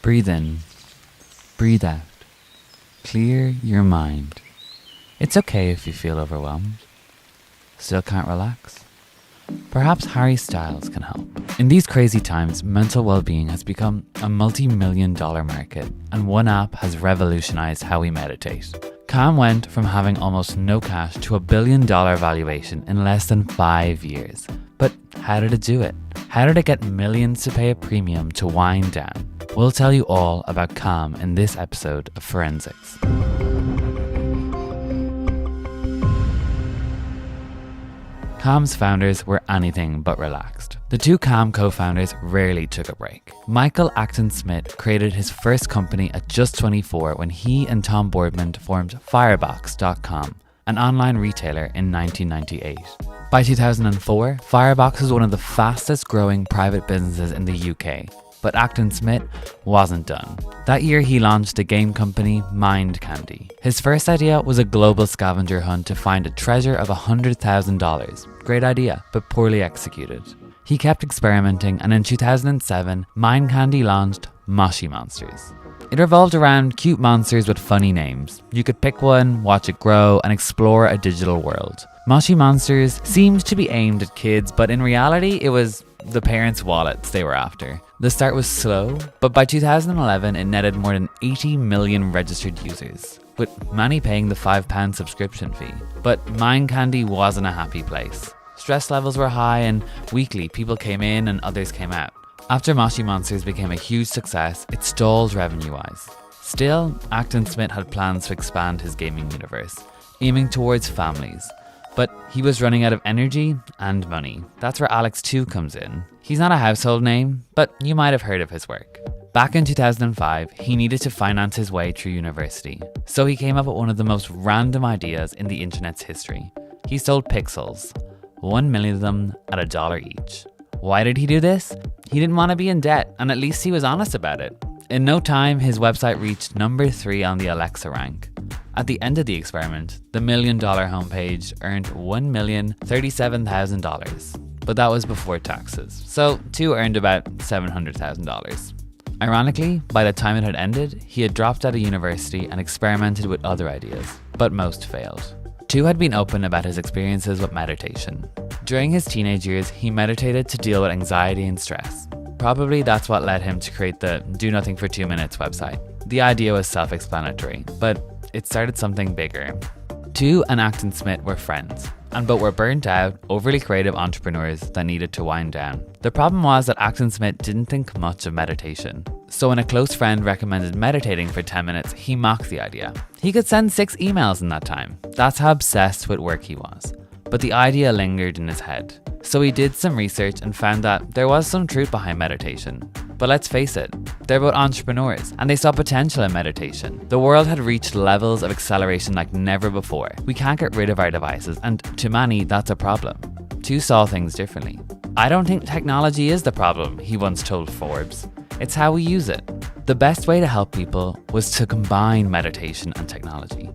Breathe in, breathe out, clear your mind. It's okay if you feel overwhelmed. Still can't relax? Perhaps Harry Styles can help. In these crazy times, mental well-being has become a multi-million-dollar market, and one app has revolutionized how we meditate. Calm went from having almost no cash to $1 billion valuation in less than 5 years. But how did it do it? How did it get millions to pay a premium to wind down? We'll tell you all about Calm in this episode of Forensics. Calm's founders were anything but relaxed. The two Calm co-founders rarely took a break. Michael Acton Smith created his first company at just 24 when he and Tom Boardman formed Firebox.com, an online retailer in 1998. By 2004, Firebox was one of the fastest growing private businesses in the UK. But Acton Smith wasn't done. That year he launched a game company, Mind Candy. His first idea was a global scavenger hunt to find a treasure of $100,000. Great idea, but poorly executed. He kept experimenting, and in 2007, Mind Candy launched Moshi Monsters. It revolved around cute monsters with funny names. You could pick one, watch it grow, and explore a digital world. Moshi Monsters seemed to be aimed at kids, but in reality, it was the parents' wallets they were after. The start was slow, but by 2011 it netted more than 80 million registered users, with many paying the £5 subscription fee. But Mind Candy wasn't a happy place. Stress levels were high, and weekly people came in and others came out. After Moshi Monsters became a huge success, it stalled revenue-wise. Still, Acton Smith had plans to expand his gaming universe, aiming towards families. But he was running out of energy and money. That's where Alex 2 comes in. He's not a household name, but you might have heard of his work. Back in 2005, he needed to finance his way through university. So he came up with one of the most random ideas in the internet's history. He sold pixels, 1 million of them at $1 each. Why did he do this? He didn't want to be in debt, and at least he was honest about it. In no time, his website reached number 3 on the Alexa rank. At the end of the experiment, the $1 million homepage earned $1,037,000, but that was before taxes, so 2 earned about $700,000. Ironically, by the time it had ended, he had dropped out of university and experimented with other ideas, but most failed. 2 had been open about his experiences with meditation. During his teenage years, he meditated to deal with anxiety and stress. Probably that's what led him to create the Do Nothing for 2 Minutes website. The idea was self-explanatory, but it started something bigger. 2 and Acton Smith were friends, but were burnt out, overly creative entrepreneurs that needed to wind down. The problem was that Acton Smith didn't think much of meditation. So when a close friend recommended meditating for 10 minutes, he mocked the idea. He could send 6 emails in that time. That's how obsessed with work he was. But the idea lingered in his head. So he did some research and found that there was some truth behind meditation. But let's face it, they're both entrepreneurs, and they saw potential in meditation. The world had reached levels of acceleration like never before. We can't get rid of our devices, and to many, that's a problem. 2 saw things differently. I don't think technology is the problem, he once told Forbes. It's how we use it. The best way to help people was to combine meditation and technology.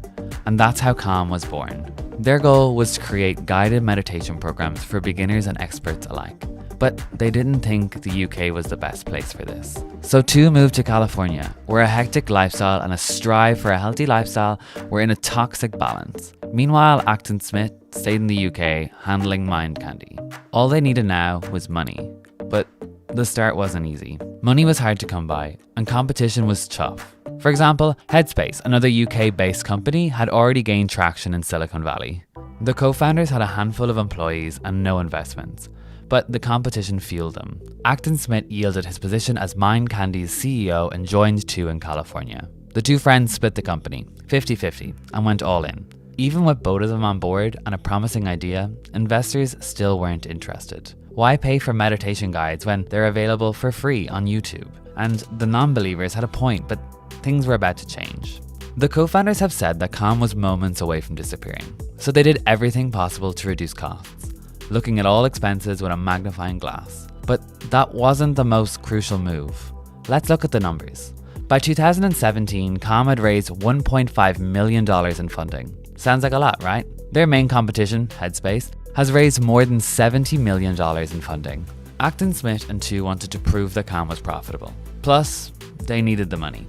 And that's how Calm was born. Their goal was to create guided meditation programs for beginners and experts alike. But they didn't think the UK was the best place for this. So 2 moved to California, where a hectic lifestyle and a strive for a healthy lifestyle were in a toxic balance. Meanwhile, Acton Smith stayed in the UK handling Mind Candy. All they needed now was money. But the start wasn't easy. Money was hard to come by, and competition was tough. For example, Headspace, another UK-based company, had already gained traction in Silicon Valley. The co-founders had a handful of employees and no investments. But the competition fueled them. Acton Smith yielded his position as Mind Candy's CEO and joined 2 in California. The 2 friends split the company, 50-50, and went all in. Even with both of them on board and a promising idea, investors still weren't interested. Why pay for meditation guides when they're available for free on YouTube? And the non-believers had a point, but things were about to change. The co-founders have said that Calm was moments away from disappearing, so they did everything possible to reduce costs, looking at all expenses with a magnifying glass. But that wasn't the most crucial move. Let's look at the numbers. By 2017, Calm had raised $1.5 million in funding. Sounds like a lot, right? Their main competition, Headspace, has raised more than $70 million in funding. Acton Smith and 2 wanted to prove that Calm was profitable. Plus, they needed the money.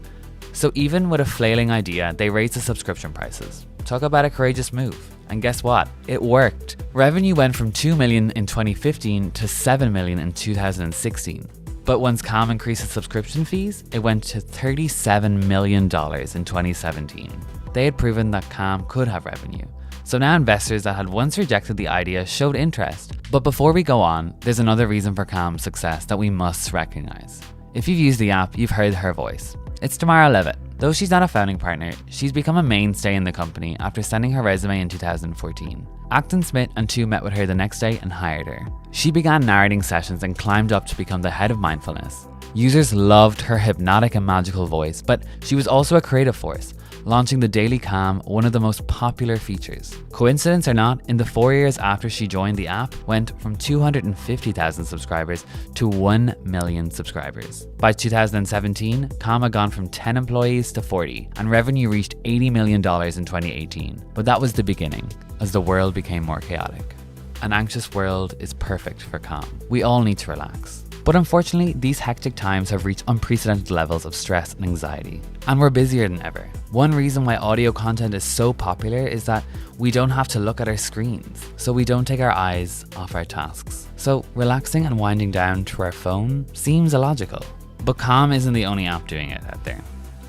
So even with a flailing idea, they raised the subscription prices. Talk about a courageous move. And guess what? It worked. Revenue went from $2 million in 2015 to $7 million in 2016. But once Calm increased its subscription fees, it went to $37 million in 2017. They had proven that Calm could have revenue. So now investors that had once rejected the idea showed interest. But before we go on, there's another reason for Calm's success that we must recognize. If you've used the app, you've heard her voice. It's Tamara Levitt. Though she's not a founding partner, she's become a mainstay in the company after sending her resume in 2014. Acton Smith and Tu met with her the next day and hired her. She began narrating sessions and climbed up to become the head of mindfulness. Users loved her hypnotic and magical voice, but she was also a creative force, launching the Daily Calm, one of the most popular features. Coincidence or not, in the 4 years after she joined, the app went from 250,000 subscribers to 1 million subscribers. By 2017, Calm had gone from 10 employees to 40, and revenue reached $80 million in 2018. But that was the beginning, as the world became more chaotic. An anxious world is perfect for Calm. We all need to relax. But unfortunately, these hectic times have reached unprecedented levels of stress and anxiety, and we're busier than ever. One reason why audio content is so popular is that we don't have to look at our screens, so we don't take our eyes off our tasks. So relaxing and winding down to our phone seems illogical. But Calm isn't the only app doing it out there.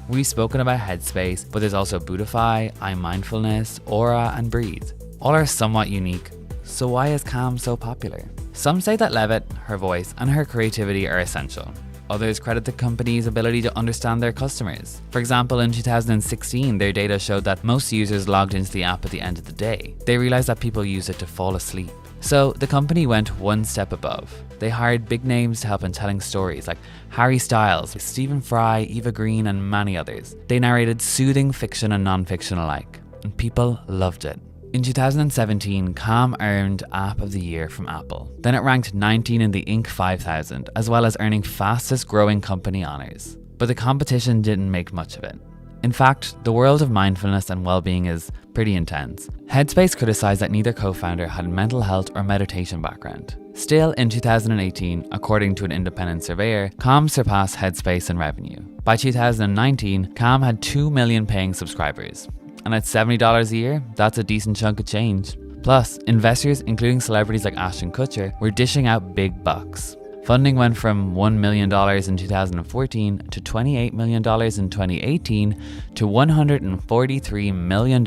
We've spoken about Headspace, but there's also Bootify, iMindfulness, Aura, and Breathe. All are somewhat unique. So why is Calm so popular? Some say that Levitt, her voice, and her creativity are essential. Others credit the company's ability to understand their customers. For example, in 2016, their data showed that most users logged into the app at the end of the day. They realized that people use it to fall asleep. So the company went one step above. They hired big names to help in telling stories like Harry Styles, Stephen Fry, Eva Green, and many others. They narrated soothing fiction and non-fiction alike, and people loved it. In 2017, Calm earned App of the Year from Apple. Then it ranked 19 in the Inc. 5000, as well as earning fastest growing company honors. But the competition didn't make much of it. In fact, the world of mindfulness and well-being is pretty intense. Headspace criticized that neither co-founder had mental health or meditation background. Still, in 2018, according to an independent surveyor, Calm surpassed Headspace in revenue. By 2019, Calm had 2 million paying subscribers. And at $70 a year, that's a decent chunk of change. Plus, investors, including celebrities like Ashton Kutcher, were dishing out big bucks. Funding went from $1 million in 2014 to $28 million in 2018 to $143 million in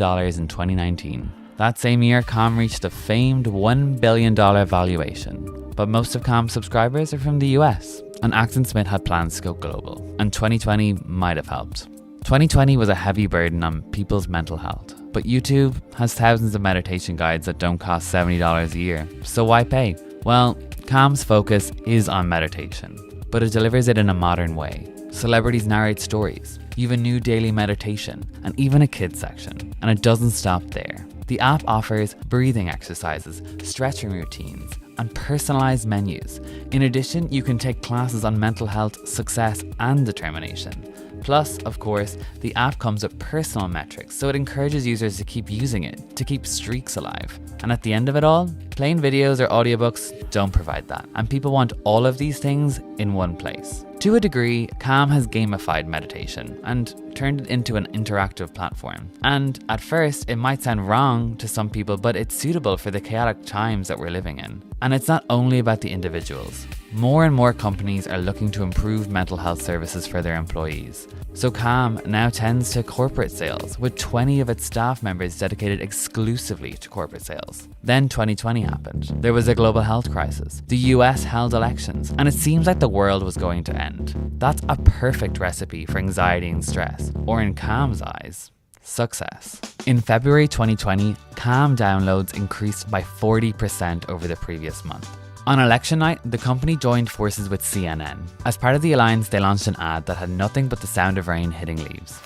2019. That same year, Calm reached the famed $1 billion valuation. But most of Calm's subscribers are from the US, and Acton Smith had plans to go global, and 2020 might have helped. 2020 was a heavy burden on people's mental health, but YouTube has thousands of meditation guides that don't cost $70 a year, so why pay? Well, Calm's focus is on meditation, but it delivers it in a modern way. Celebrities narrate stories, you have a new daily meditation, and even a kids section, and it doesn't stop there. The app offers breathing exercises, stretching routines, and personalized menus. In addition, you can take classes on mental health, success, and determination. Plus, of course, the app comes with personal metrics, so it encourages users to keep using it, to keep streaks alive. And at the end of it all, plain videos or audiobooks don't provide that. And people want all of these things in one place. To a degree, Calm has gamified meditation and turned it into an interactive platform. And at first, it might sound wrong to some people, but it's suitable for the chaotic times that we're living in. And it's not only about the individuals. More and more companies are looking to improve mental health services for their employees. So Calm now tends to corporate sales, with 20 of its staff members dedicated exclusively to corporate sales. Then 2020 happened. There was a global health crisis. The US held elections, and it seems like the world was going to end. That's a perfect recipe for anxiety and stress, or in Calm's eyes, success. In February 2020, Calm downloads increased by 40% over the previous month. On election night, the company joined forces with CNN. As part of the alliance, they launched an ad that had nothing but the sound of rain hitting leaves.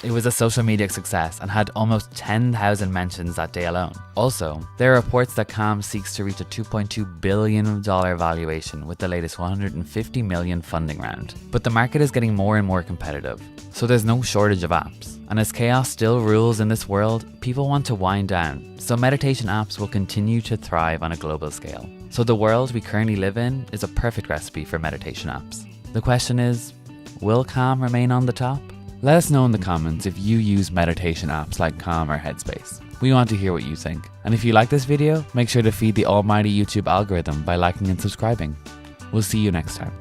It was a social media success and had almost 10,000 mentions that day alone. Also, there are reports that Calm seeks to reach a $2.2 billion valuation with the latest $150 million funding round. But the market is getting more and more competitive, so there's no shortage of apps. And as chaos still rules in this world, people want to wind down, so meditation apps will continue to thrive on a global scale. So the world we currently live in is a perfect recipe for meditation apps. The question is, will Calm remain on the top? Let us know in the comments if you use meditation apps like Calm or Headspace. We want to hear what you think. And if you like this video, make sure to feed the almighty YouTube algorithm by liking and subscribing. We'll see you next time.